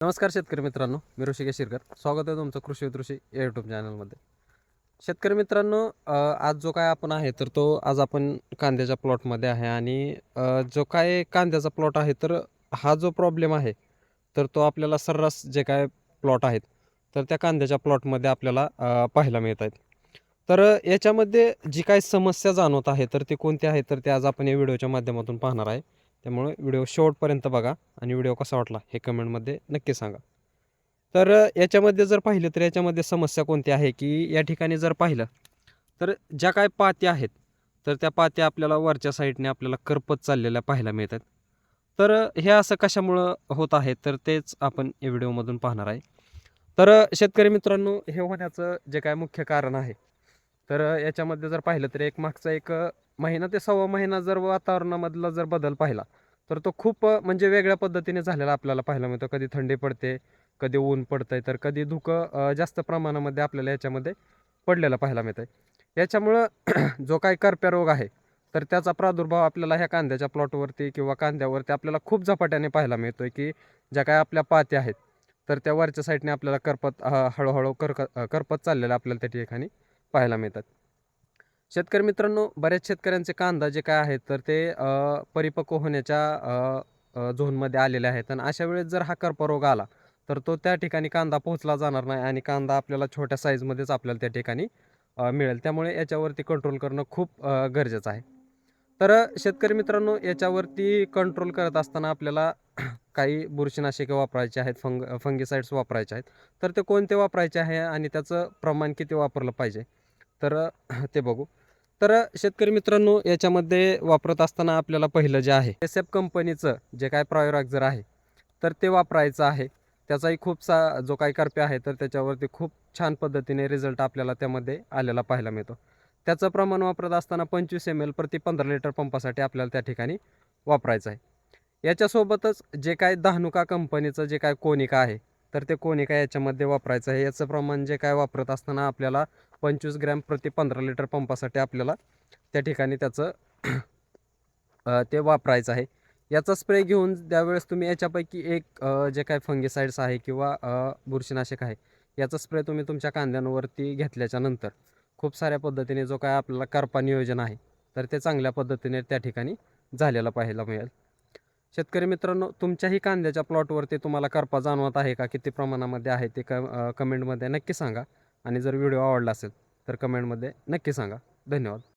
नमस्कार शेतकरी मित्रांनो, मी ऋषिकेश शिरकर. स्वागत आहे तुमचं कृषी विदृषी या यूट्यूब चॅनलमध्ये. शेतकरी मित्रांनो, आज जो काय आपण आहे तर तो आज आपण कांद्याच्या प्लॉटमध्ये आहे आणि जो काय कांद्याचा प्लॉट आहे तर हा जो प्रॉब्लेम आहे तर तो आपल्याला सर्रास जे काय प्लॉट आहेत तर त्या कांद्याच्या प्लॉटमध्ये आपल्याला पाहायला मिळत आहेत. तर याच्यामध्ये जी काही समस्या जाणवत आहे तर ते कोणती आहे तर ते आज आपण या व्हिडिओच्या माध्यमातून पाहणार आहे. त्यामुळे व्हिडिओ शेवटपर्यंत बघा आणि व्हिडिओ कसा वाटला हे कमेंटमध्ये नक्की सांगा. तर याच्यामध्ये जर पाहिलं तर याच्यामध्ये समस्या कोणती आहे की या ठिकाणी जर पाहिलं तर ज्या काही पात्या आहेत तर त्या पात्या आपल्याला वरच्या साईडने आपल्याला करपत चाललेल्या पाहायला मिळतात. तर हे असं कशामुळं होत आहे तर तेच आपण या व्हिडिओमधून पाहणार आहे. तर शेतकरी मित्रांनो, हे होण्याचं जे काय मुख्य कारण आहे तर याच्यामध्ये जर पाहिलं तर एक मागचा एक महिना ते सव्वा महिना जर वातावरणामधला जर बदल पाहिला तर तो खूप म्हणजे वेगळ्या पद्धतीने झालेला आपल्याला पाहायला मिळतो. कधी थंडी पडते, कधी ऊन पडतंय, तर कधी धुकं जास्त प्रमाणामध्ये आपल्याला याच्यामध्ये पडलेलं पाहायला मिळतंय. याच्यामुळं जो काही करप्या रोग आहे तर त्याचा प्रादुर्भाव आपल्याला ह्या कांद्याच्या प्लॉटवरती किंवा कांद्यावरती आपल्याला खूप झपाट्याने पाहायला मिळतोय की ज्या काही आपल्या पात्या आहेत तर त्या वरच्या साईडने आपल्याला हळूहळू करपत चाललेलं आपल्याला त्या ठिकाणी पाहायला मिळतात. शेतकरी मित्रांनो, बऱ्याच शेतकऱ्यांचे कांदा जे काय आहेत तर ते परिपक्व होण्याच्या झोनमध्ये आलेले आहेत आणि अशा वेळेस जर हा कर्करोग आला तर तो त्या ठिकाणी कांदा पोहोचला जाणार नाही आणि कांदा आपल्याला छोट्या साईजमध्येच आपल्याला त्या ठिकाणी मिळेल. त्यामुळे याच्यावरती कंट्रोल करणं खूप गरजेचं आहे. तर शेतकरी मित्रांनो, याच्यावरती कंट्रोल करत असताना आपल्याला काही बुरशीनाशके वापरायचे आहेत, फंगिसाइड्स वापरायचे आहेत. तर ते कोणते वापरायचे आहे आणि त्याचं प्रमाण किती वापरलं पाहिजे तर ते बघू. तर शेतकरी मित्रांनो, याच्यामध्ये वापरत असताना आपल्याला पहिलं जे आहे एस एफ कंपनीचं जे काय प्रायोराक्झर आहे तर ते वापरायचं आहे. त्याचाही जो काही करप्या आहे तर त्याच्यावरती खूप छान पद्धतीने रिझल्ट आपल्याला त्यामध्ये आलेला पाहायला मिळतो. त्याचं प्रमाण वापरत असताना 25 ml प्रति 15 लिटर पंपासाठी आपल्याला त्या ठिकाणी वापरायचं आहे. याच्यासोबतच जे काय धानुका कंपनीचं जे काय कोनिका आहे तर ते कोनिका याच्यामध्ये वापरायचं आहे. याचं प्रमाण जे काय वापरत असताना आपल्याला 25 ग्रॅम प्रति 15 लिटर पंपासाठी आपल्याला त्या ठिकाणी त्याचं ते वापरायचं आहे. याचा स्प्रे घेऊन त्यावेळेस तुम्ही याच्यापैकी एक जे काही फंगिसाइड्स आहे किंवा बुरशीनाशक आहे याचा स्प्रे तुम्ही तुमच्या कांद्यांवरती घेतल्याच्या नंतर खूप साऱ्या पद्धतीने जो काय आपल्याला करपा नियोजन आहे तर ते चांगल्या पद्धतीने त्या ठिकाणी झालेलं पाहायला मिळेल. शेतकरी मित्रांनो, तुमच्याही कांद्याच्या प्लॉटवरती तुम्हाला करपा जाणवत आहे का? किती प्रमाणामध्ये आहे ते कमेंटमध्ये नक्की सांगा आणि जर व्हिडिओ आवडला असेल तर कमेंटमध्ये नक्की सांगा. धन्यवाद.